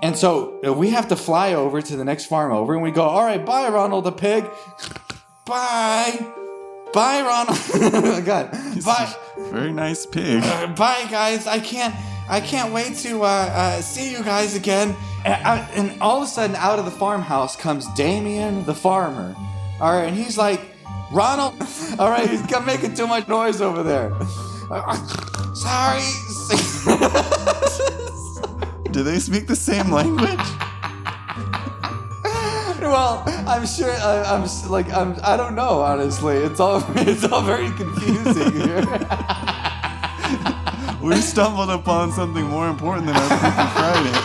And so we have to fly over to the next farm over, and we go, all right, bye, Ronald the pig. Bye. Bye, Ronald. Oh, God. Bye. Very nice pig. Bye, guys. I can't wait to see you guys again. And all of a sudden, out of the farmhouse comes Damien the farmer. All right, and he's like, Ronald. All right, he's making too much noise over there. Sorry. Do they speak the same language? Well, I'm sure. I don't know. Honestly, it's all very confusing here. We stumbled upon something more important than our Freaky Friday.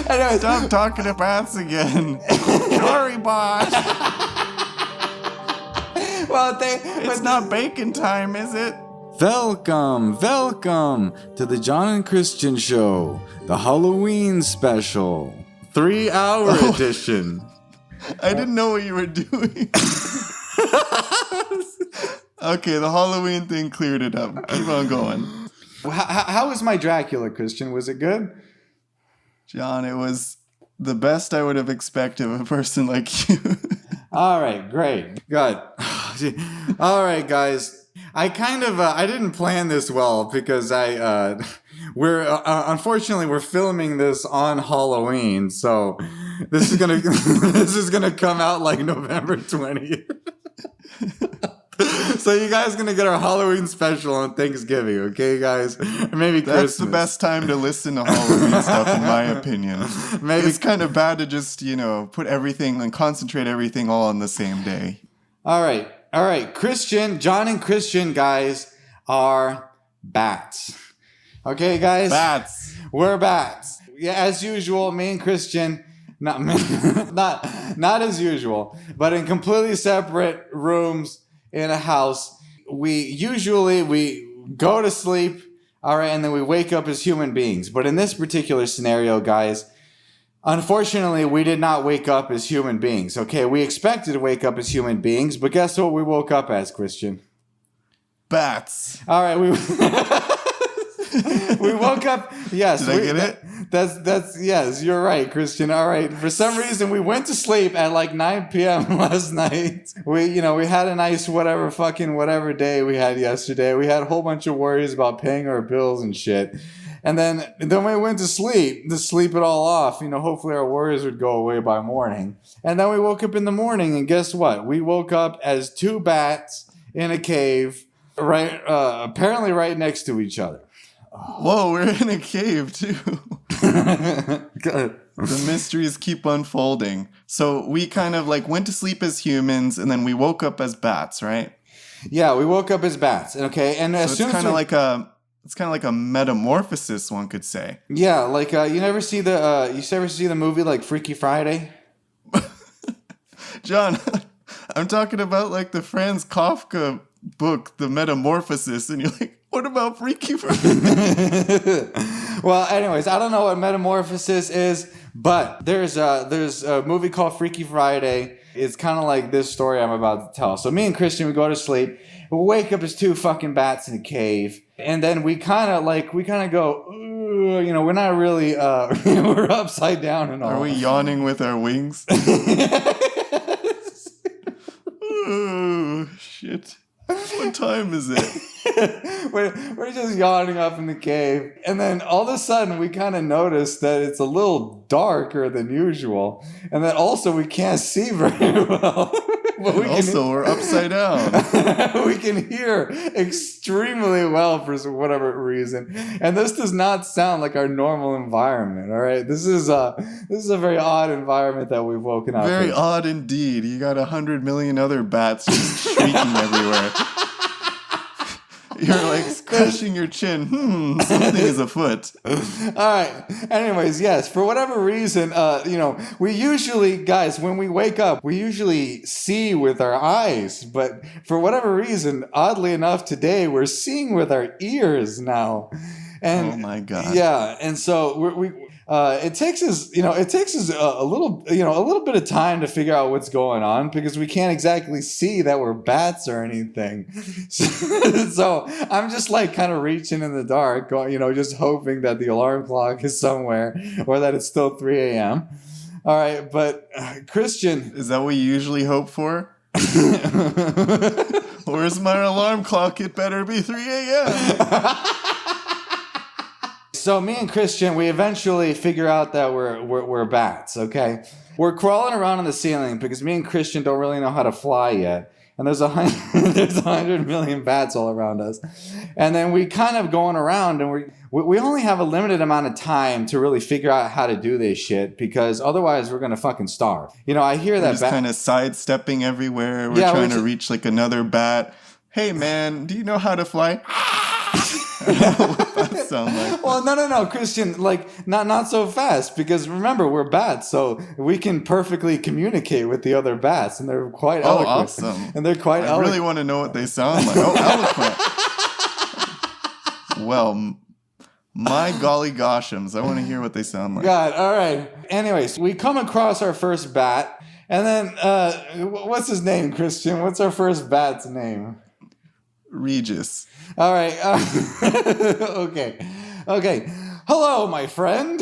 Anyways, Stop talking to bats again. Sorry, boss. well, It's not bacon time, is it? Welcome to the John and Christian Show, the Halloween special, 3-hour edition. I didn't know what you were doing. Okay, the Halloween thing cleared it up. Keep on going. How was my Dracula, Christian? Was it good? John, it was the best I would have expected of a person like you. All right, great. Good. All right, guys. I kind of I didn't plan this well because unfortunately we're filming this on Halloween, so this is gonna come out like November 20th. So you guys gonna get our Halloween special on Thanksgiving, okay, guys? Or maybe Christmas. That's the best time to listen to Halloween stuff, in my opinion. Maybe it's kind of bad to just put everything and concentrate everything all on the same day. All right. John and Christian, guys, are bats. Okay, guys? Bats. We're bats. Yeah, as usual, me and Christian, not as usual, but in completely separate rooms in a house. We go to sleep, all right, and then we wake up as human beings. But in this particular scenario, guys, unfortunately, we did not wake up as human beings. Okay, we expected to wake up as human beings, but guess what we woke up as, Christian? Bats. All right, we woke up. Yes, Did I get it? That's yes. You're right, Christian. All right. For some reason, we went to sleep at like 9 p.m. last night. We had a nice whatever day we had yesterday. We had a whole bunch of worries about paying our bills and shit. And then we went to sleep it all off. Hopefully our worries would go away by morning. And then we woke up in the morning, and guess what? We woke up as two bats in a cave, right? Apparently right next to each other. Whoa, we're in a cave too. Good. The mysteries keep unfolding. So we kind of went to sleep as humans, and then we woke up as bats, right? Yeah, we woke up as bats. Okay, and as so soon it's as it's kind of like a metamorphosis, one could say. Yeah, you ever see the movie like Freaky Friday? John, I'm talking about the Franz Kafka book, The Metamorphosis, and you're like, what about Freaky Friday? Well, anyways, I don't know what metamorphosis is, but there's a movie called Freaky Friday. It's kind of like this story I'm about to tell. So me and Christian, we go to sleep. We wake up as two fucking bats in a cave, and then we kind of go, we're not really, we're upside down and all. Are we yawning with our wings? Oh, shit. What time is it? We're just yawning up in the cave, and then all of a sudden we kind of notice that it's a little darker than usual, and that also we can't see very well. But we're upside down. We can hear extremely well for whatever reason, and this does not sound like our normal environment. All right, this is a very odd environment that we've woken up. Very odd indeed. You got 100 million other bats just shrieking everywhere. You're scratching your chin. Something is afoot. All right. Anyways, yes, for whatever reason, we usually, guys, when we wake up, we usually see with our eyes. But for whatever reason, oddly enough, today we're seeing with our ears now. And Oh my God. yeah, and so it takes us, a little bit of time to figure out what's going on because we can't exactly see that we're bats or anything. So I'm just like kind of reaching in the dark, going, just hoping that the alarm clock is somewhere or that it's still 3 a.m. All right, but Christian, Is that what you usually hope for? Where's my alarm clock? It better be 3 a.m. So me and Christian, we eventually figure out that we're bats. Okay, we're crawling around on the ceiling because me and Christian don't really know how to fly yet, and there's 100 million bats all around us, and then we kind of going around, and we only have a limited amount of time to really figure out how to do this shit because otherwise we're gonna fucking starve. I hear that Just kind of sidestepping everywhere. We're trying to reach like another bat. Hey man, do you know how to fly? I don't know what that sound like. Well, no, Christian, like not so fast because remember we're bats, so we can perfectly communicate with the other bats, and they're quite eloquent. Awesome! And they're quite. I really want to know what they sound like. Oh, eloquent. Well, my golly goshums, I want to hear what they sound like. God, all right. Anyways, we come across our first bat, and then what's his name, Christian? What's our first bat's name? Regis. All right. Okay. Hello, my friend.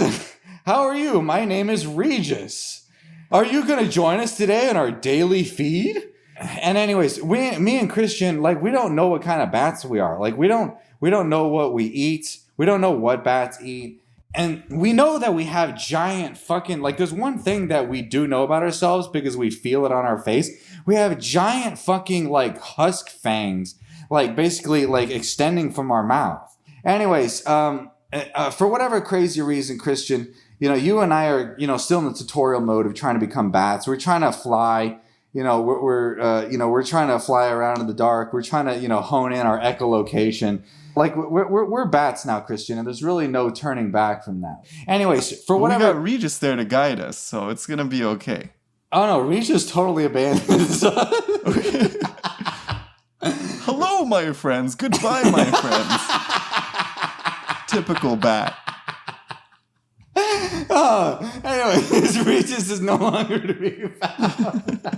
How are you? My name is Regis. Are you going to join us today on our daily feed? And anyways, me and Christian, like, we don't know what kind of bats we are. Like, we don't know what we eat. We don't know what bats eat. And we know that we have giant fucking, like, there's one thing that we do know about ourselves because we feel it on our face. We have giant fucking, like, husk fangs, like, basically, like, extending from our mouth. Anyways, for whatever crazy reason, Christian, you and I are, still in the tutorial mode of trying to become bats. We're trying to fly. We're trying to fly around in the dark. We're trying to, hone in our echolocation. Like, we're bats now, Christian, and there's really no turning back from that. Anyways, for whatever... We got Regis there to guide us, so it's going to be okay. Oh, no, Regis totally abandoned us. Hello, my friends. Goodbye, my friends. Typical bat. Anyways, Regis is no longer to be found.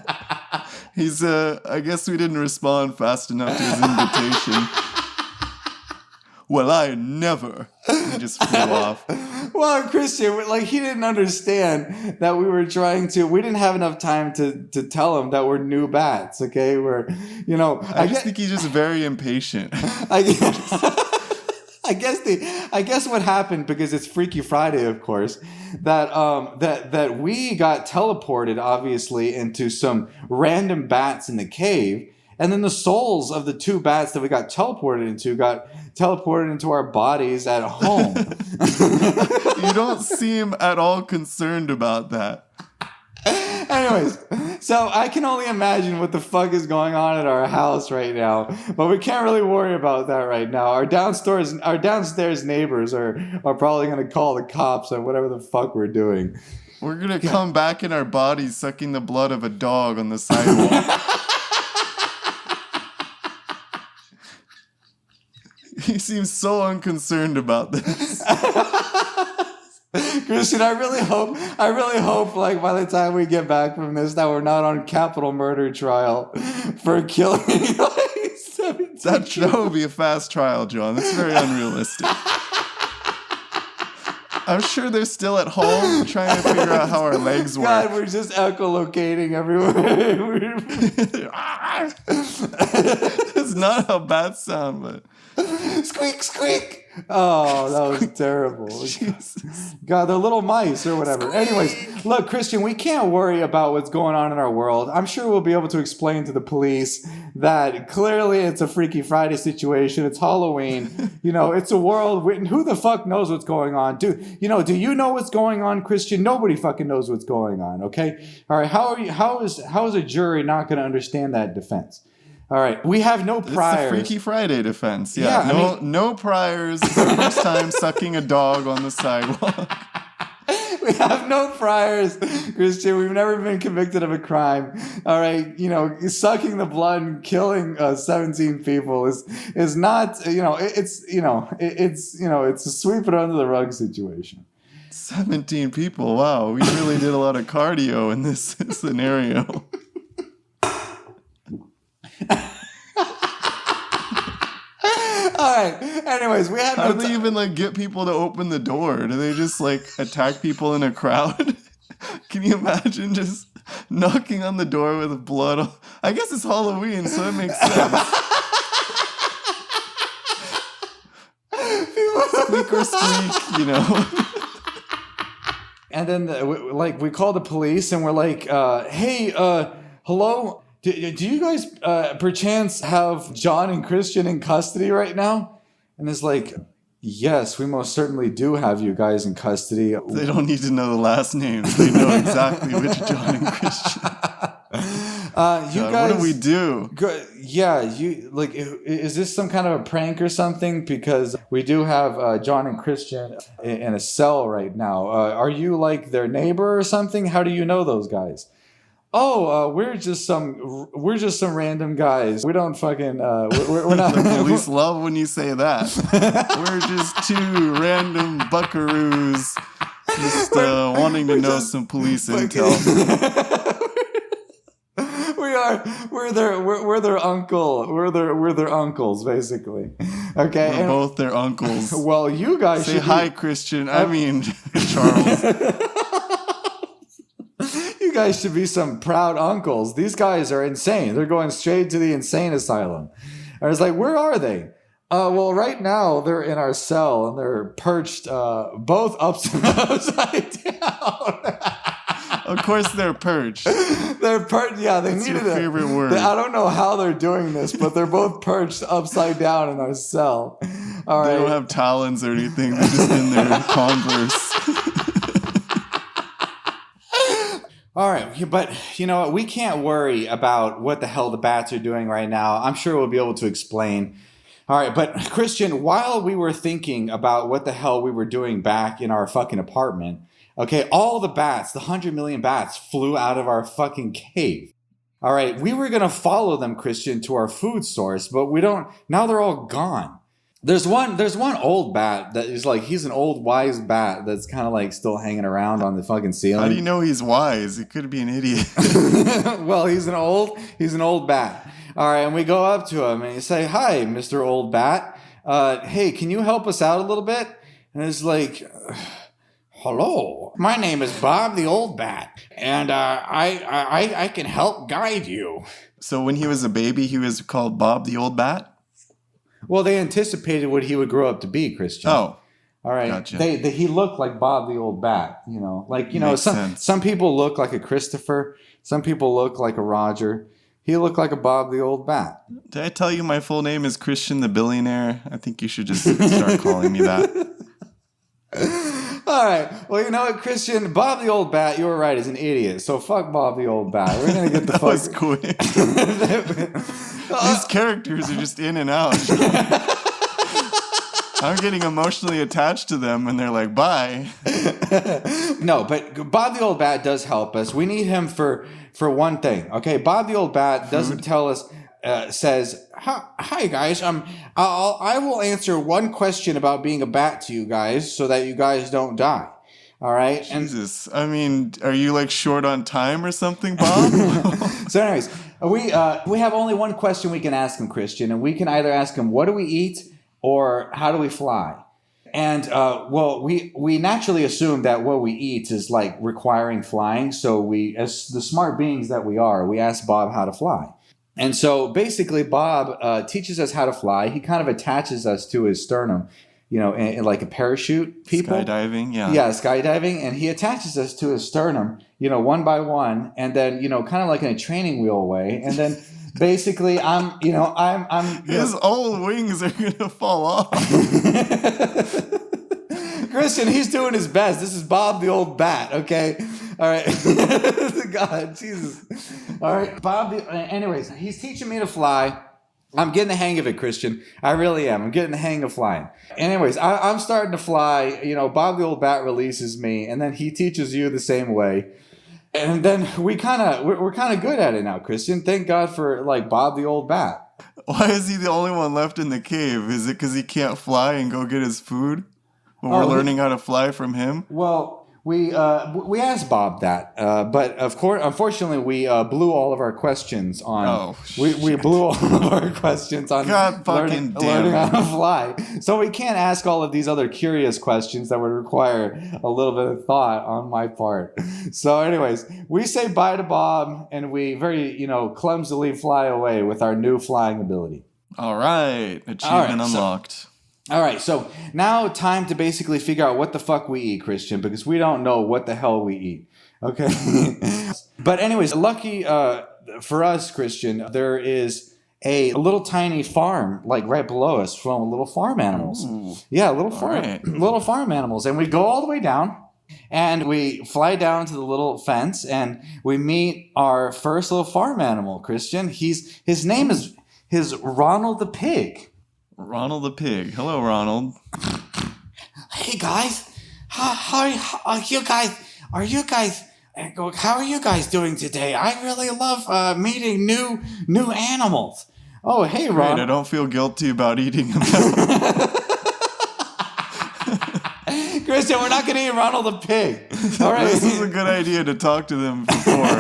He's, I guess we didn't respond fast enough to his invitation. Well, I never. He just flew off. Well, Christian, like, he didn't understand that we didn't have enough time to tell him that we're new bats, okay? I think he's just very impatient. I guess what happened, because it's Freaky Friday, of course, that we got teleported, obviously, into some random bats in the cave. And then the souls of the two bats that we got teleported into our bodies at home. You don't seem at all concerned about that. Anyways, so I can only imagine what the fuck is going on at our house right now, but we can't really worry about that right now. Our downstairs neighbors are probably going to call the cops on whatever the fuck we're doing. We're going to come back in our bodies sucking the blood of a dog on the sidewalk. He seems so unconcerned about this. Christian, I really hope, like, by the time we get back from this, that we're not on capital murder trial for killing, like, 17 That would be a fast trial, John. That's very unrealistic. I'm sure they're still at home trying to figure out how our legs work. God, we're just echolocating everywhere. That's not how bats sound, but... Squeak, squeak. Oh, that was terrible. Jesus. God, they're little mice or whatever. Squeak. Anyways, look, Christian, we can't worry about what's going on in our world. I'm sure we'll be able to explain to the police that clearly it's a Freaky Friday situation. It's Halloween. It's a world. Who the fuck knows what's going on? Do you know what's going on, Christian? Nobody fucking knows what's going on, okay? All right, how is a jury not going to understand that defense? All right, we have no priors. It's the Freaky Friday defense. Yeah, no priors. It's the first time sucking a dog on the sidewalk. We have no priors, Christian. We've never been convicted of a crime. All right, sucking the blood and killing 17 people is not, it's a sweep it under the rug situation. 17 people. Wow, we really did a lot of cardio in this scenario. All right. Anyways, we had. How do they even get people to open the door? Do they just attack people in a crowd? Can you imagine just knocking on the door with blood? I guess it's Halloween, so it makes sense. Squeak or squeak, And then we call the police and we're like, hey, hello. Do you guys perchance have John and Christian in custody right now? And it's like, yes, we most certainly do have you guys in custody. They don't need to know the last names. They know exactly which John and Christian. Guys, what do we do? Is this some kind of a prank or something? Because we do have John and Christian in a cell right now. Are you their neighbor or something? How do you know those guys? Oh, we're just some random guys. We don't fucking we're not. The police love when you say that. We're just two random buckaroos just wanting to know some police intel. We're their uncle. We're their uncles, basically. Okay. We're both their uncles. Well, you guys say hi, Christian. I mean, Charles. You guys should be some proud uncles. These guys are insane. They're going straight to the insane asylum. I was like, where are they? Well, right now they're in our cell and they're perched both upside down. Of course they're perched. They're perched. Yeah, they That's needed your favorite word. I don't know how they're doing this, but they're both perched upside down in our cell. All right. They don't have talons or anything. They're just in their Converse. All right, but you know what? We can't worry about what the hell the bats are doing right now. I'm sure we'll be able to explain. All right, but Christian, while we were thinking about what the hell we were doing back in our fucking apartment, okay, all the bats, the 100 million bats flew out of our fucking cave. All right, we were going to follow them, Christian, to our food source, but we don't. Now they're all gone. There's one old bat that is he's an old wise bat that's kind of still hanging around on the fucking ceiling. How do you know he's wise? He could be an idiot. Well, he's an old bat. All right, and we go up to him and you say, "Hi, Mr. Old Bat. Hey, can you help us out a little bit?" And it's like, "Hello, my name is Bob the Old Bat, and I can help guide you." So when he was a baby, he was called Bob the Old Bat? Well, they anticipated what he would grow up to be, Christian. Oh, all right. Gotcha. He looked like Bob the Old Bat. Makes sense. Some people look like a Christopher. Some people look like a Roger. He looked like a Bob the Old Bat. Did I tell you my full name is Christian the Billionaire? I think you should just start calling me that. All right. Well, you know what, Christian? Bob the Old Bat, you were right, is an idiot. So fuck Bob the Old Bat. We're going to get the That fuck... was quick. These characters are just in and out. I'm getting emotionally attached to them and they're like, bye. No, but Bob the Old Bat does help us. We need him for one thing. Okay, Bob the Old Bat doesn't tell us, says, hi guys, I will answer one question about being a bat to you guys so that you guys don't die. All right. Jesus. I mean, are you short on time or something, Bob? So anyways, we have only one question we can ask him, Christian, and we can either ask him, what do we eat or how do we fly? And, we naturally assume that what we eat is requiring flying. So we, as the smart beings that we are, we ask Bob how to fly. And so basically Bob teaches us how to fly. He kind of attaches us to his sternum, in like a parachute people. Skydiving, yeah. Yeah, skydiving. And he attaches us to his sternum, one by one. And then, kind of like in a training wheel way. And then basically I'm his old wings are going to fall off. Christian, he's doing his best. This is Bob the Old Bat, okay? All right. God, Jesus. All right, Bob. Anyways, he's teaching me to fly. I'm getting the hang of it, Christian. I really am. I'm getting the hang of flying. Anyways, I'm starting to fly. You know, Bob the Old Bat releases me, and then he teaches you the same way. And then we're kind of good at it now, Christian. Thank God for like Bob the Old Bat. Why is he the only one left in the cave? Is it because he can't fly and go get his food? Well, we're learning how to fly from him? Well, we asked Bob that, but of course, unfortunately, we blew all of our questions on. Oh, we blew all of our questions on God fucking learning damn how it. to fly. So we can't ask all of these other curious questions that would require a little bit of thought on my part. So, anyways, we say bye to Bob, and we very clumsily fly away with our new flying ability. All right. Achievement unlocked. All right, so now time to basically figure out what the fuck we eat, Christian, because we don't know what the hell we eat. Okay? But anyways, lucky for us, Christian, there is a little tiny farm like right below us from little farm animals. Ooh. Yeah, little farm animals. And we go all the way down and we fly down to the little fence and we meet our first little farm animal, Christian. His name is Ronald the Pig. Ronald the Pig. Hello, Ronald. Hey guys, how are you guys? How are you guys doing today? I really love meeting new animals. Oh, hey, Ron. Right, I don't feel guilty about eating them. Christian, we're not going to eat Ronald the Pig. All right. This is a good idea to talk to them before.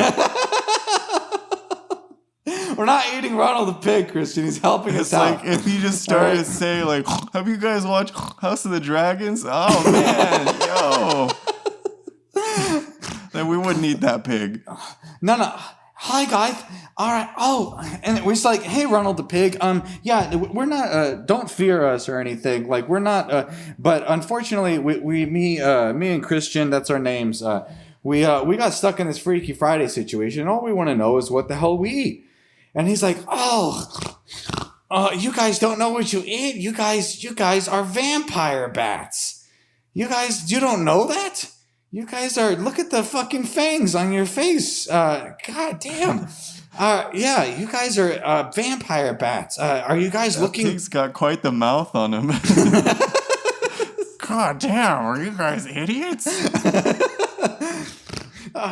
We're not eating Ronald the Pig, Christian. He's helping us out. It's like if he just started to say, like, have you guys watched House of the Dragons? Oh, man, yo. Then we wouldn't eat that pig. No. Hi, guys. All right. Oh, and we're just like, hey, Ronald the Pig. Yeah, we're not. Don't fear us or anything. Like, we're not. But unfortunately, me and Christian, that's our names. We got stuck in this Freaky Friday situation, and all we want to know is what the hell we eat. And he's like, you guys don't know what you eat. You guys are vampire bats. You don't know that? You guys are, look at the fucking fangs on your face. God damn. Yeah, you guys are vampire bats. Are you guys looking? Pig's got quite the mouth on him. God damn, are you guys idiots?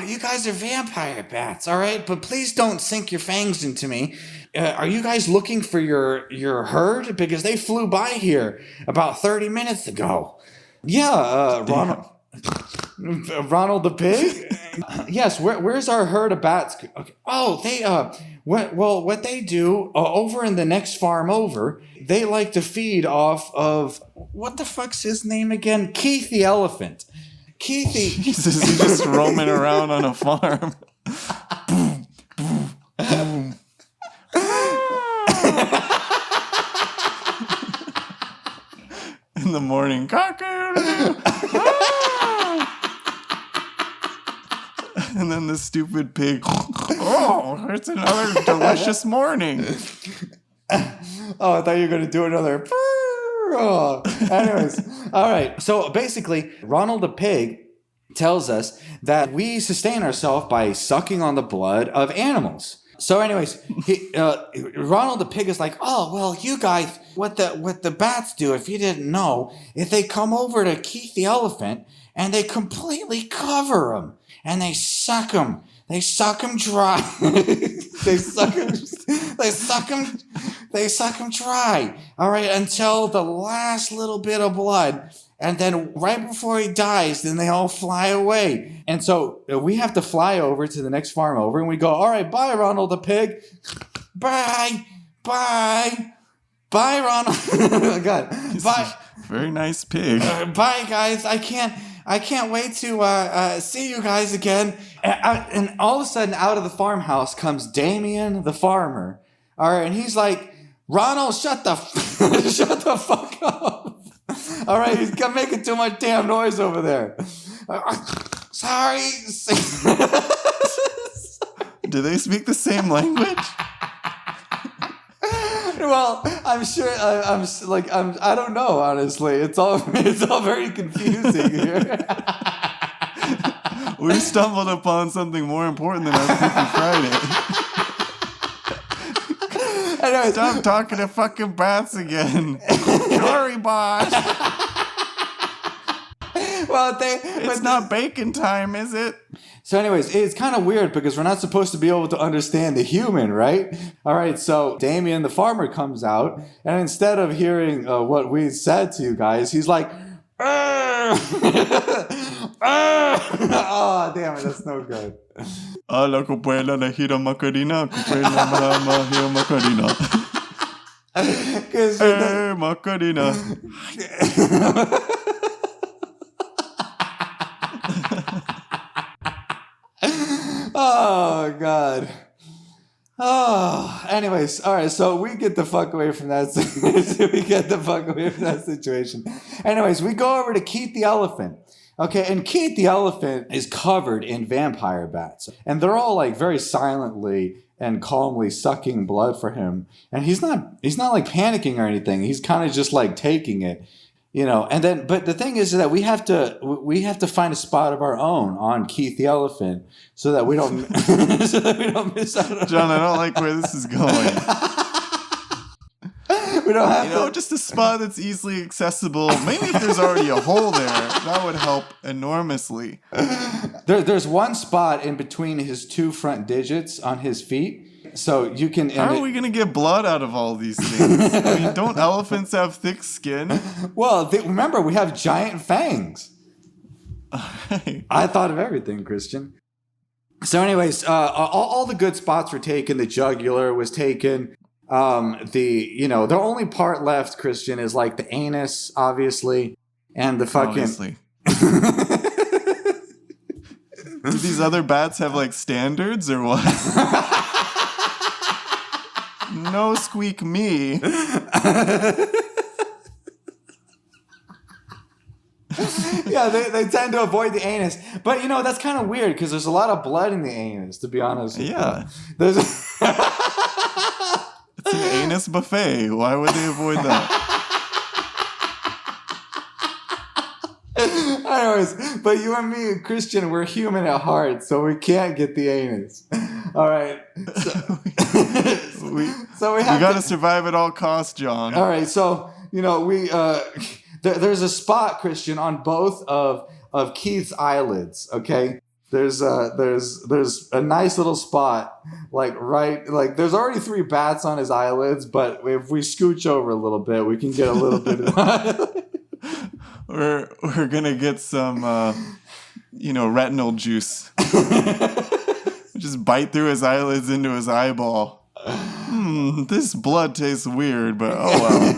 You guys are vampire bats, all right? But please don't sink your fangs into me. Are you guys looking for your herd? Because they flew by here about 30 minutes ago. Yeah, Ronald the Pig? Yes, where's our herd of bats? Okay. Oh, what they do over in the next farm over, they like to feed off of, what the fuck's his name again? Keith the elephant. Keithy. Jesus, he's just roaming around on a farm. Boom, boom, boom. In the morning, cock-a-doodle-doo. And then the stupid pig. Oh, it's another delicious morning. Oh, I thought you were going to do another. Oh. Anyways, all right. So basically, Ronald the Pig tells us that we sustain ourselves by sucking on the blood of animals. So anyways, Ronald the Pig is like, oh, well, you guys, what the bats do, if you didn't know, is they come over to Keith the elephant and they completely cover him and they suck him. They suck him dry. They suck him dry. All right, until the last little bit of blood. And then right before he dies, then they all fly away. And so we have to fly over to the next farm over and we go, all right, bye, Ronald the Pig. Bye, Ronald. God, bye. Very nice pig. Bye, guys. I can't wait to see you guys again. And all of a sudden, out of the farmhouse comes Damien the farmer. All right, and he's like, Ronald, shut the fuck up. All right, he's making too much damn noise over there. Sorry. Do they speak the same language? Well, I'm sure. I don't know. Honestly, it's all very confusing here. We stumbled upon something more important than our Freaky Friday. Anyways, Stop talking to fucking bats again. Sorry, boss. well, It's not bacon time, is it? So anyways, it's kind of weird because we're not supposed to be able to understand the human, right? All right, so Damien the farmer comes out, and instead of hearing what we said to you guys, he's like, oh, damn it, that's no good. Ala kupuela la hira macarina, kupuela mahira macarina. Hey, macarina. Oh, God. Oh, anyways, all right. So we get the fuck away from that. We get the fuck away from that situation. Anyways, we go over to Keith the elephant. Okay, and Keith the elephant is covered in vampire bats, and they're all like very silently and calmly sucking blood for him. And he's not like panicking or anything. He's kind of just like taking it. You know, and then, but the thing is that we have to find a spot of our own on Keith the elephant so that we don't miss out. John, I don't like where this is going. We don't have just a spot that's easily accessible. Maybe if there's already a hole there, that would help enormously. There's one spot in between his two front digits on his feet. So you can. How are we gonna get blood out of all these things? I mean, don't elephants have thick skin? Well, remember we have giant fangs. I thought of everything, Christian. So, anyways, all the good spots were taken. The jugular was taken. The only part left, Christian, is like the anus, obviously, and the fucking. Obviously. Do these other bats have like standards or what? No squeak me. Yeah, they tend to avoid the anus. But, that's kind of weird because there's a lot of blood in the anus, to be honest. Yeah. There's It's an anus buffet. Why would they avoid that? Anyways, but you and me, Christian, we're human at heart, so we can't get the anus. All right. So we got to survive at all costs, John. All right. So there's a spot, Christian, on both of Keith's eyelids. Okay. There's a nice little spot, there's already 3 bats on his eyelids, but if we scooch over a little bit, we can get a little bit of. We're gonna get some, retinol juice. Just bite through his eyelids into his eyeball. This blood tastes weird, but oh well.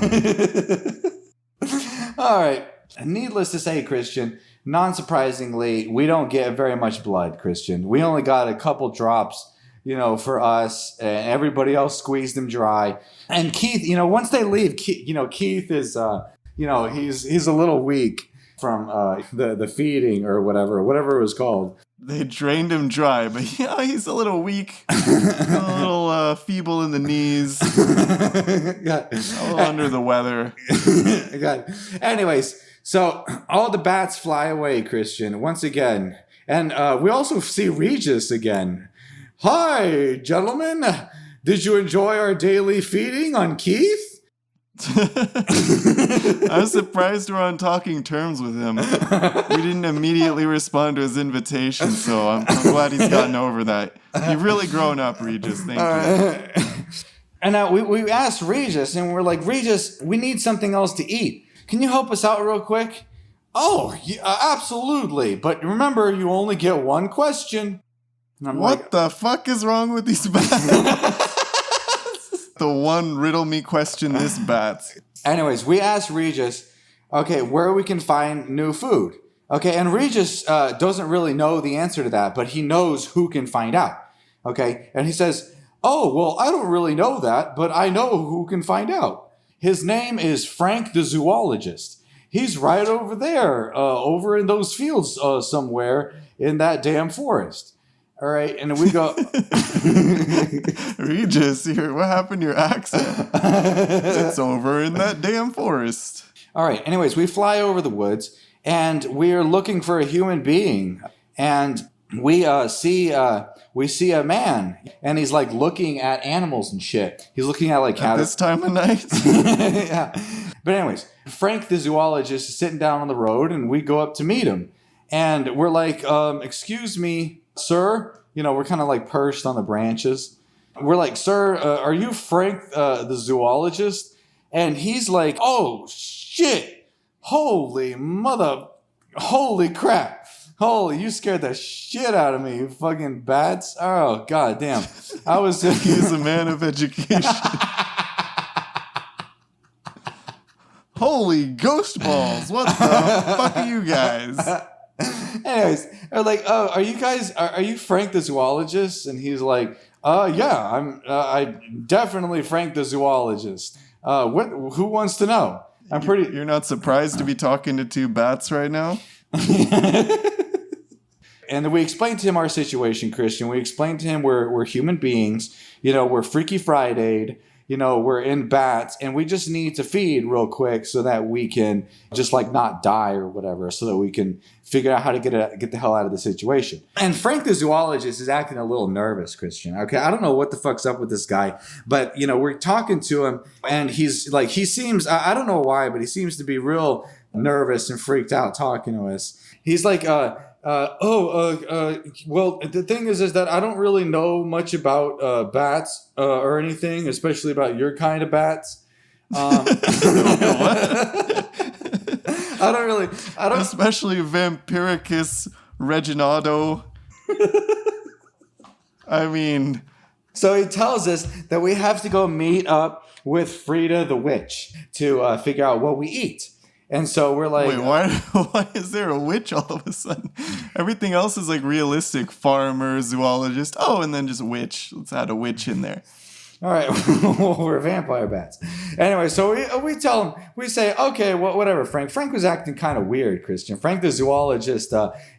All right. Needless to say, Christian, non-surprisingly, we don't get very much blood, Christian. We only got a couple drops, for us, and everybody else squeezed them dry. And Keith, once they leave, Keith is, he's a little weak from the feeding or whatever it was called. They drained him dry, but he's a little weak, a little feeble in the knees, a little under the weather. Anyways, so all the bats fly away, Christian, once again. And we also see Regis again. Hi, gentlemen. Did you enjoy our daily feeding on Keith? I'm surprised we're on talking terms with him. We didn't immediately respond to his invitation, so I'm glad he's gotten over that. You've really grown up, Regis. Thank you. And now we asked Regis, and we're like, Regis, we need something else to eat. Can you help us out real quick? Oh, yeah, absolutely. But remember, you only get one question. And I'm what the fuck is wrong with these bats? The one riddle me question this bats. Anyways, we asked Regis, okay, where we can find new food. Okay, and Regis doesn't really know the answer to that, but he knows who can find out. Okay, and he says, oh, well, I don't really know that, but I know who can find out. His name is Frank the zoologist. He's right over there, over in those fields somewhere in that damn forest. All right, and we go... Regis, what happened to your accent? It's over in that damn forest. All right, anyways, we fly over the woods, and we're looking for a human being. And we see a man, and he's like looking at animals and shit. He's looking at like At this time of night? yeah. But anyways, Frank the zoologist is sitting down on the road, and we go up to meet him, and we're like, "Excuse me, sir." You know, we're kind of like perched on the branches. We're like, "Sir, are you Frank the zoologist?" And he's like, "Oh shit! Holy crap! Holy, you scared the shit out of me, you fucking bats! Oh god damn! I was." He's a man of education. Holy ghost balls! What the fuck are you guys? Anyways, they're like, "Oh, are you Frank the zoologist?" And he's like, yeah, I definitely Frank the zoologist. Who wants to know? You're not surprised to be talking to two bats right now? And we explained to him our situation, Christian. We explained to him we're human beings. You know, we're Freaky Friday'd. You know, we're in bats, and we just need to feed real quick so that we can just like not die or whatever, so that we can figure out how to get the hell out of the situation. And Frank the zoologist is acting a little nervous, Christian. Okay, I don't know what the fuck's up with this guy, but you know, we're talking to him, and he's like, he seems, I don't know why, but he seems to be real nervous and freaked out talking to us. He's like, well, the thing is that I don't really know much about bats or anything, especially about your kind of bats. I don't. Especially Vampiricus reginaldo. I mean. So he tells us that we have to go meet up with Frida the witch to figure out what we eat. And so we're like, wait, why is there a witch all of a sudden? Everything else is like realistic. Farmer, zoologist. Oh, and then just witch. Let's add a witch in there. All right, we're vampire bats. Anyway, so we tell him, we say, okay, whatever, Frank. Frank was acting kind of weird, Christian. Frank the zoologist,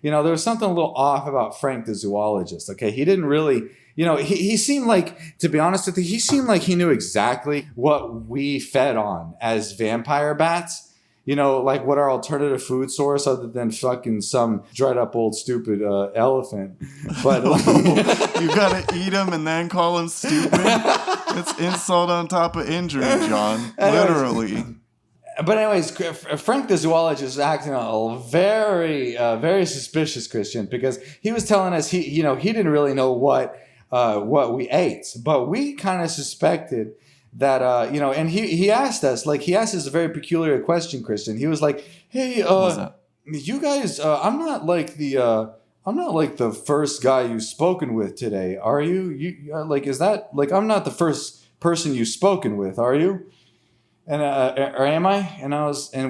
you know, there was something a little off about Frank the zoologist, okay? He didn't really, you know, he seemed like, to be honest with you, he seemed like he knew exactly what we fed on as vampire bats. You know, like what our alternative food source other than fucking some dried up old stupid elephant. But you gotta eat him and then call him stupid. It's insult on top of injury, John. Literally. But anyways, Frank the zoologist is acting a very, very suspicious, Christian, because he was telling us he didn't really know what we ate, but we kind of suspected that, you know, and he asked us a very peculiar question, Christian. He was like, hey, you guys, I'm not like the first guy you've spoken with today. Are you? Like, is that, like, I'm not the first person you've spoken with, are you? And, or am I? And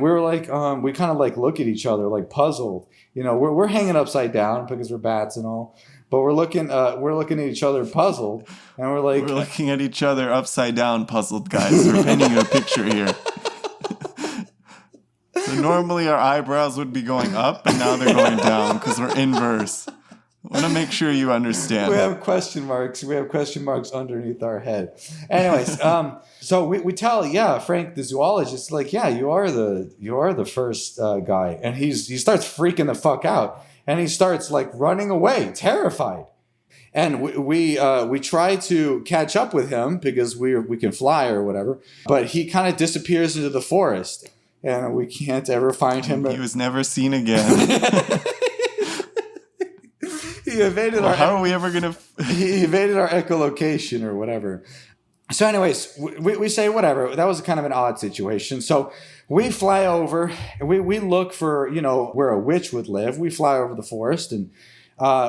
we were like, we kind of like look at each other like puzzled. You know, we're hanging upside down because we're bats and all. But we're looking at each other puzzled, and we're like, we're looking at each other upside down, puzzled, guys. We're painting you a picture here. So normally our eyebrows would be going up, and now they're going down because we're inverse. I want to make sure you understand. We have question marks. We have question marks underneath our head. Anyways, so we tell, Frank the zoologist, like, yeah, you are the first guy, and he starts freaking the fuck out. And he starts like running away, terrified. And we try to catch up with him because we can fly or whatever. But he kind of disappears into the forest, and we can't ever find him. He was never seen again. He evaded how are we ever gonna? He evaded our echolocation or whatever. So, anyways, we say whatever. That was kind of an odd situation. So we fly over, and we look for, you know, where a witch would live. We fly over the forest, and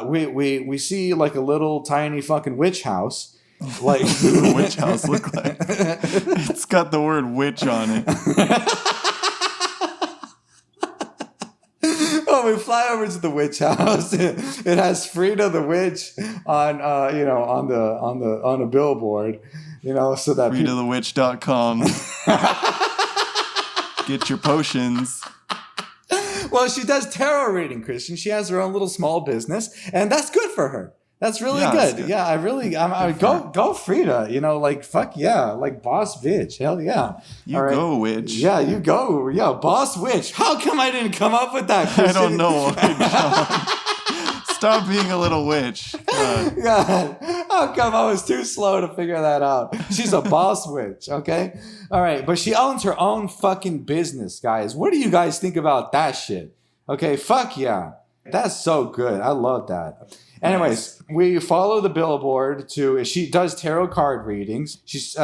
we see like a little tiny fucking witch house. Like, what does a witch house look like? It's got the word witch on it. Oh, we fly over to the witch house. It has Frida the witch on on a billboard. You know, so that FridaTheWitch.com. Get your potions. Well, she does tarot reading, Christian. She has her own little small business, and that's good for her. That's really good. Yeah, I go Frida. You know, like, fuck yeah, like boss bitch. Hell yeah. You right. Go witch. Yeah, you go. Yeah, boss witch. How come I didn't come up with that, Christian? I don't know. Stop being a little witch. God. God, how come I was too slow to figure that out? She's a boss witch, okay? All right, but she owns her own fucking business, guys. What do you guys think about that shit? Okay, fuck yeah. That's so good. I love that. Anyways, we follow the billboard to. She does tarot card readings. She's,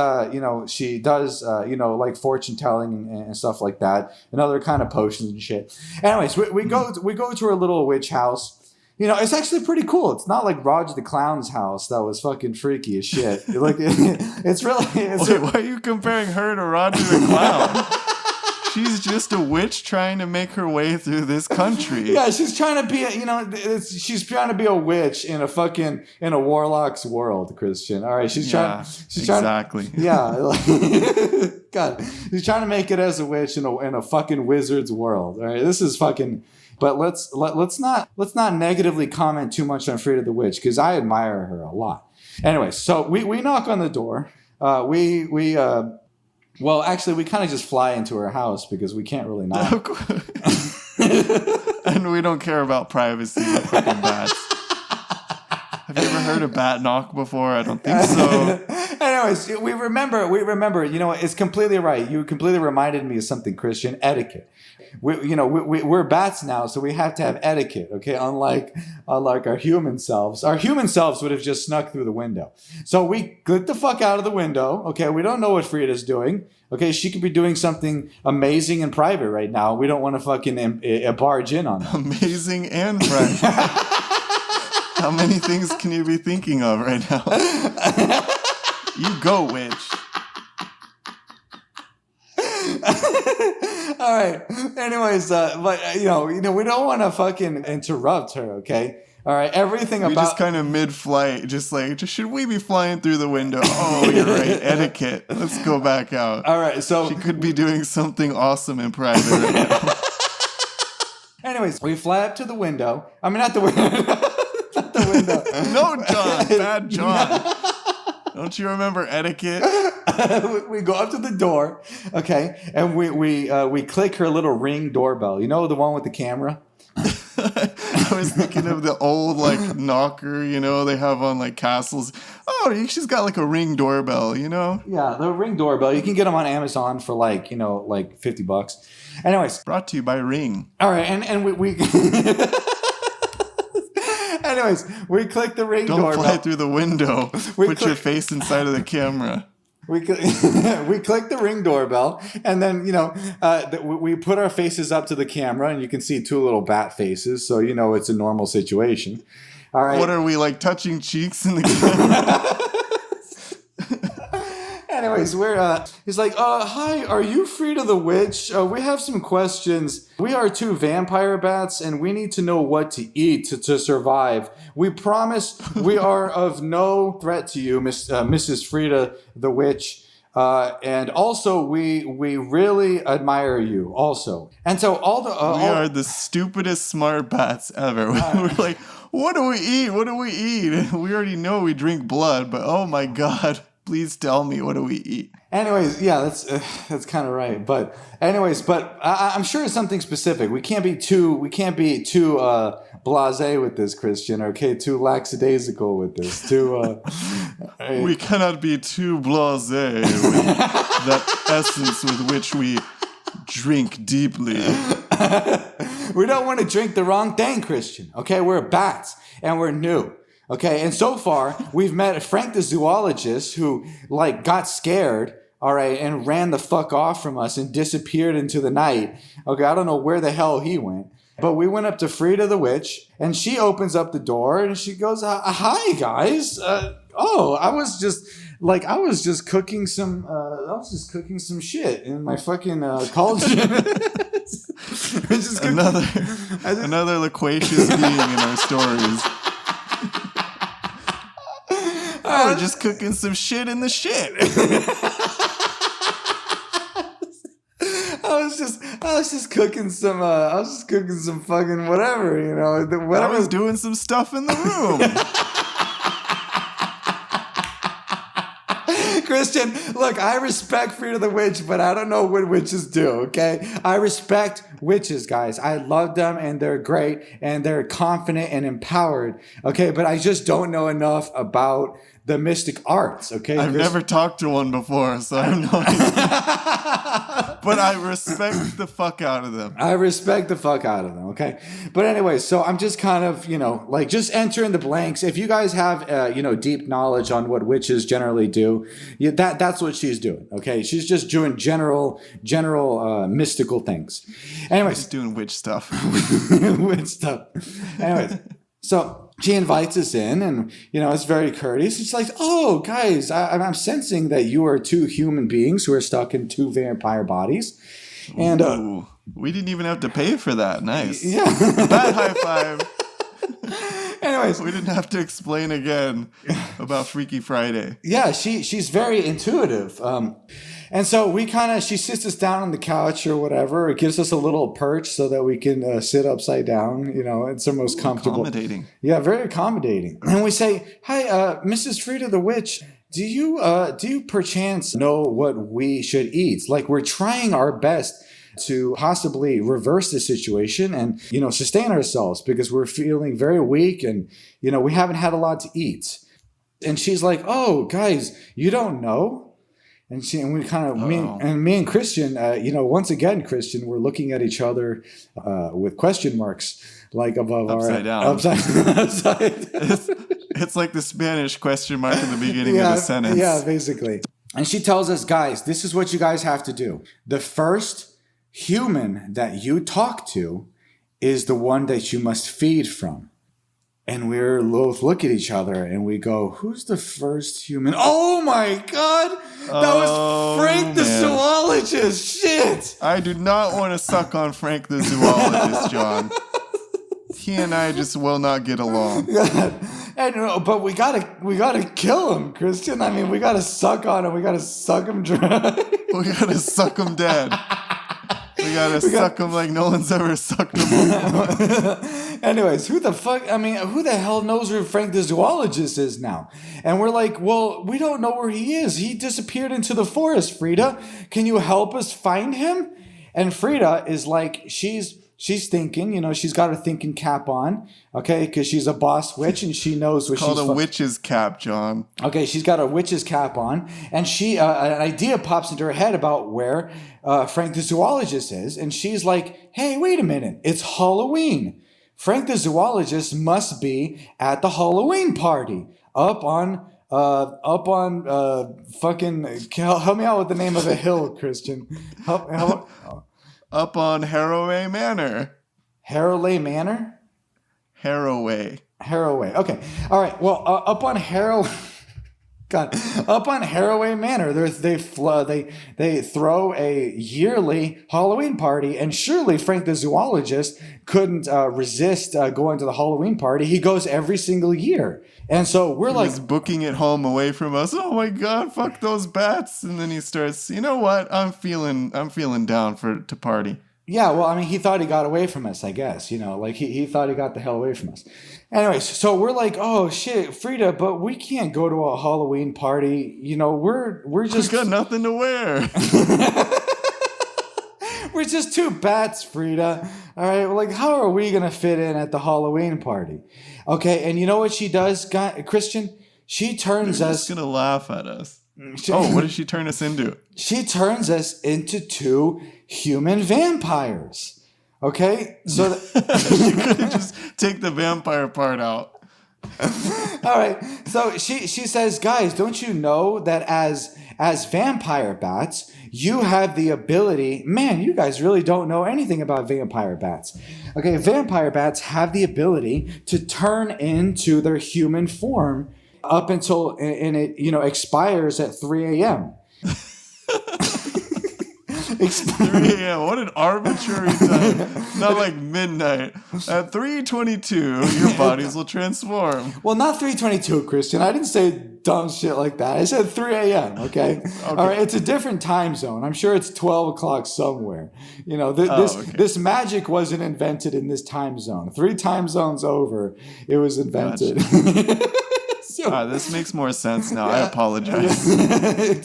she does, like fortune telling and stuff like that, and other kind of potions and shit. Anyways, we go to her little witch house. You know, it's actually pretty cool. It's not like Roger the Clown's house that was fucking freaky as shit. Like, it's really. Wait, why are you comparing her to Roger the Clown? She's just a witch trying to make her way through this country. Yeah, she's trying to be, she's trying to be a witch in a warlock's world, Christian. All right, she's trying. Exactly. Yeah, God, she's trying to make it as a witch in a fucking wizard's world. All right, this is fucking. But let's not negatively comment too much on Frida the Witch because I admire her a lot. Anyway, so we knock on the door. Well, actually, we kind of just fly into her house because we can't really knock. And we don't care about privacy with fucking bats. Have you ever heard a bat knock before? I don't think so. Anyways, we remember, it's completely right. You completely reminded me of something, Christian. Etiquette. We're bats now, so we have to have etiquette, okay? Unlike our human selves. Our human selves would have just snuck through the window. So we get the fuck out of the window, okay? We don't know what Frida's doing, okay? She could be doing something amazing and private right now. We don't want to fucking barge in on her. Amazing and private. How many things can you be thinking of right now? You go, witch. All right. Anyways, but we don't want to fucking interrupt her, okay? All right. Everything we about just kind of mid-flight, just should we be flying through the window? Oh, you're right. Etiquette. Let's go back out. All right. So she could be doing something awesome in private right now. Anyways, we fly up to the window. I mean, not the window. Not the window. No, John. Bad John. Don't you remember etiquette? We go up to the door, okay, and we click her little Ring doorbell. You know, the one with the camera? I was thinking of the old knocker, they have on castles. Oh, she's got a Ring doorbell, Yeah, the Ring doorbell. You can get them on Amazon for $50. Anyways, brought to you by Ring. All right, and we Anyways, we click the Ring doorbell. Don't fly through the window. Put your face inside of the camera. We click the Ring doorbell, and then we put our faces up to the camera, and you can see two little bat faces, so it's a normal situation. All right. What are we touching cheeks in the camera? Anyways, he's like, hi, are you Frida the Witch? We have some questions. We are two vampire bats, and we need to know what to eat to survive. We promise we are of no threat to you, Mrs. Frida the Witch. And also, we really admire you, also. And so we are the stupidest smart bats ever. We're like, what do we eat? What do we eat? We already know we drink blood, but oh my God. Please tell me, what do we eat? Anyways, yeah, that's kind of right. But anyways, I'm sure it's something specific. We can't be too blasé with this, Christian. Okay, too lackadaisical with this. We cannot be too blasé with that essence with which we drink deeply. We don't want to drink the wrong thing, Christian. Okay, we're bats and we're new. Okay, and so far, we've met Frank the zoologist who, got scared, all right, and ran the fuck off from us and disappeared into the night. Okay, I don't know where the hell he went. But we went up to Frida the Witch, and she opens up the door, and she goes, hi, guys. I was just cooking some shit in my fucking cauldron. Another loquacious being in our stories. We're just cooking some shit in the shit. I was just cooking some fucking whatever, whatever. I was doing some stuff in the room. Christian, look, I respect Frida the Witch, but I don't know what witches do, okay? I respect witches, guys. I love them, and they're great, and they're confident and empowered, okay? But I just don't know enough about the mystic arts, okay? I've never talked to one before, so I have no idea. But I respect the fuck out of them. I respect the fuck out of them, okay? But anyway, so I'm just kind of, like just entering the blanks. If you guys have, deep knowledge on what witches generally do, that's what she's doing, okay? She's just doing general mystical things. Anyways. Just doing witch stuff. Witch stuff. Anyways, so she invites us in, and it's very courteous. It's like, oh, guys, I'm sensing that you are two human beings who are stuck in two vampire bodies, and Ooh, we didn't even have to pay for that. Nice. Yeah. That high five. Anyways, we didn't have to explain again about Freaky Friday. Yeah, she's very intuitive. And so she sits us down on the couch or whatever. It gives us a little perch so that we can sit upside down. It's the most comfortable. Accommodating. Yeah, very accommodating. And we say, "Hi, Mrs. Frida the Witch. Do you perchance know what we should eat? Like, we're trying our best to possibly reverse the situation and, sustain ourselves because we're feeling very weak and, we haven't had a lot to eat." And she's like, "Oh, guys, you don't know?" And we kind of, me and Christian, once again, Christian, we're looking at each other with question marks, like above upside down. Upside. It's like the Spanish question mark in the beginning of the sentence. Yeah, basically. And she tells us, "Guys, this is what you guys have to do. The first human that you talk to is the one that you must feed from." And we both look at each other and we go, "Who's the first human?" Oh my God! That was Frank the zoologist! Shit! I do not want to suck on Frank the zoologist, John. He and I just will not get along. But we gotta kill him, Christian. I mean, we gotta suck on him. We gotta suck him dry. We gotta suck him dead. We gotta suck him like no one's ever sucked him before. Anyways, who the hell knows where Frank the zoologist is now? And we're like, "Well, we don't know where he is. He disappeared into the forest, Frida. Can you help us find him?" And Frida is like, she's thinking, she's got her thinking cap on, okay, because she's a boss witch and she knows what she's called a witch's cap, John. Okay, she's got a witch's cap on, and she an idea pops into her head about where Frank the zoologist is, and she's like, "Hey, wait a minute, it's Halloween. Frank the zoologist must be at the Halloween party up on fucking. Help me out with the name of the hill, Christian. Help. Up on Harroway Manor. Harroway Manor? Harroway. Okay. All right. Well, up on Harroway Manor, they throw a yearly Halloween party, and surely Frank the zoologist couldn't resist going to the Halloween party. He goes every single year, and so we're He's booking it home away from us. Oh my God, fuck those bats! And then he starts. You know what? I'm feeling down to party. Yeah, well, I mean, he thought he got away from us, I guess. He thought he got the hell away from us. Anyways, so we're like, "Oh shit, Frida, but we can't go to a Halloween party. We're just got nothing to wear. We're just two bats, Frida. All right, well, like, how are we gonna fit in at the Halloween party?" Okay, and you know what she does, Christian? She turns us. She's gonna laugh at us. What did she turn us into? She turns us into two human vampires. Okay, so you could just take the vampire part out. All right, so she says, "Guys, don't you know that as vampire bats, you have the ability." Man, you guys really don't know anything about vampire bats. Okay, vampire bats have the ability to turn into their human form up until it expires at 3 a.m. 3 a.m. What an arbitrary time. Not like midnight. At 3:22, your bodies will transform. Well, not 3:22, Christian. I didn't say dumb shit like that. I said 3 a.m., okay? All right, it's a different time zone. I'm sure it's 12 o'clock somewhere. This magic wasn't invented in this time zone. 3 time zones over, it was invented. Gotcha. This makes more sense now. I apologize.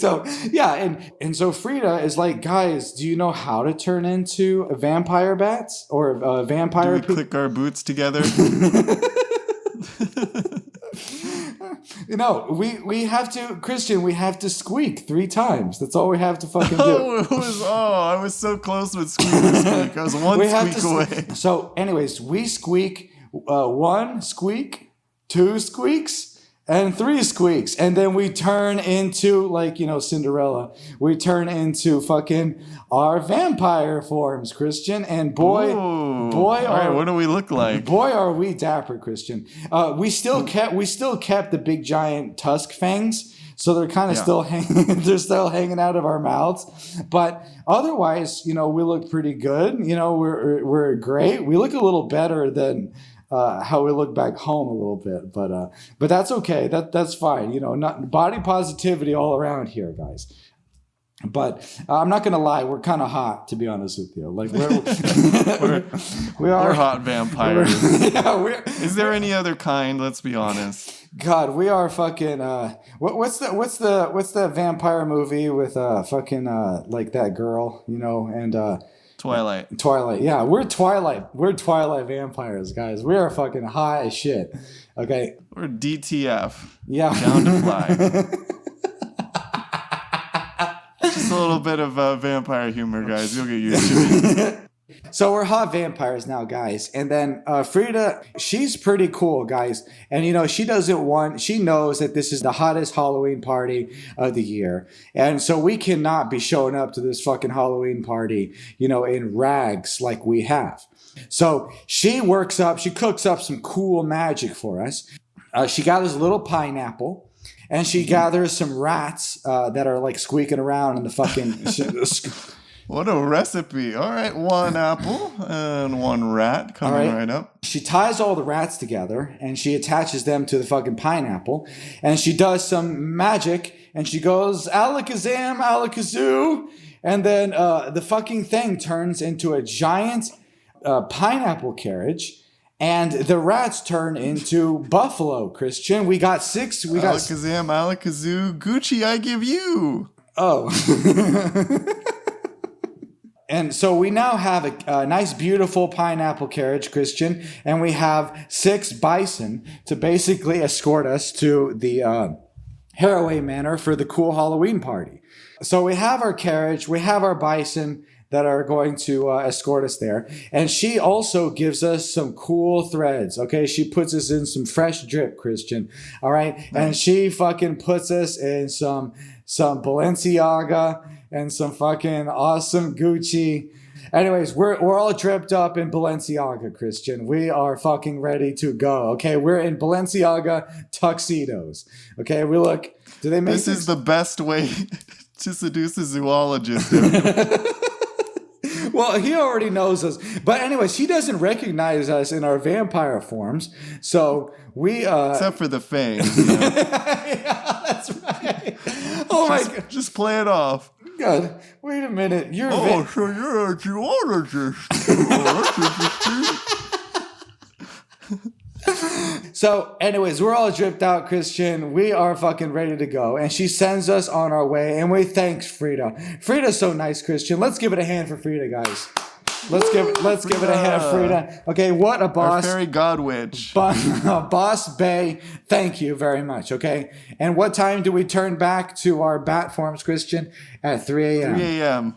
So yeah, and so Frida is like, guys, do you know how to turn into vampire bats or vampire? Do we click our boots together? We have to, Christian. We have to squeak 3 times. That's all we have to fucking do. I was so close with squeak. I was one squeak away. So, anyways, we squeak 1 squeak, 2 squeaks, and 3 squeaks, and then we turn into Cinderella. We turn into fucking our vampire forms, Christian. And boy, all right, what do we look like? Boy, are we dapper, Christian. We still kept the big giant tusk fangs, so they're kind of still hanging out of our mouths. But otherwise, we look pretty good. We're great. We look a little better than how we look back home a little bit, but that's okay. That's fine. Not body positivity all around here, guys. But I'm not gonna lie, we're kind of hot, to be honest with you. Like we're hot vampires. Is there we're, any other kind? Let's be honest. God, we are fucking. What's the vampire movie with fucking like that girl, and Twilight. Twilight. Yeah, we're Twilight. We're Twilight vampires, guys. We are fucking high as shit. Okay. We're DTF. Yeah. Down to fly. Just a little bit of vampire humor, guys. You'll get used to it. So we're hot vampires now, guys. And then Frida, she's pretty cool, guys. And she knows that this is the hottest Halloween party of the year. And so we cannot be showing up to this fucking Halloween party, in rags like we have. So she cooks up some cool magic for us. She gathers a little pineapple. And she gathers some rats that are like squeaking around in the fucking... What a recipe. All right, 1 apple and 1 rat coming right up. She ties all the rats together and she attaches them to the fucking pineapple. And she does some magic and she goes, alakazam, alakazoo. And then the fucking thing turns into a giant pineapple carriage. And the rats turn into buffalo, Christian. We got 6. Alakazam, alakazoo, Gucci, I give you. Oh. And so we now have a nice, beautiful pineapple carriage, Christian, and we have 6 bison to basically escort us to the Haraway Manor for the cool Halloween party. So we have our carriage, we have our bison that are going to escort us there. And she also gives us some cool threads, okay? She puts us in some fresh drip, Christian, all right? Nice. And she fucking puts us in some Balenciaga and some fucking awesome Gucci. Anyways, we're all dripped up in Balenciaga, Christian. We are fucking ready to go, okay? We're in Balenciaga tuxedos, okay? Do they make this? Is the best way to seduce a zoologist. Well, he already knows us. But anyways, he doesn't recognize us in our vampire forms. So we... Except for the fangs. Yeah, that's right. Oh my God. Just play it off. God, wait a minute. So you're a zoologist. So, anyways, we're all dripped out, Christian. We are fucking ready to go. And she sends us on our way. And we thanks Frida. Frida's so nice, Christian. Let's give it a hand for Frida, guys. Let's give it a hand, Frida. Okay, what a boss. Our fairy god witch. Boss Bay, thank you very much, okay? And what time do we turn back to our bat forms, Christian? At 3 a.m. 3 a.m.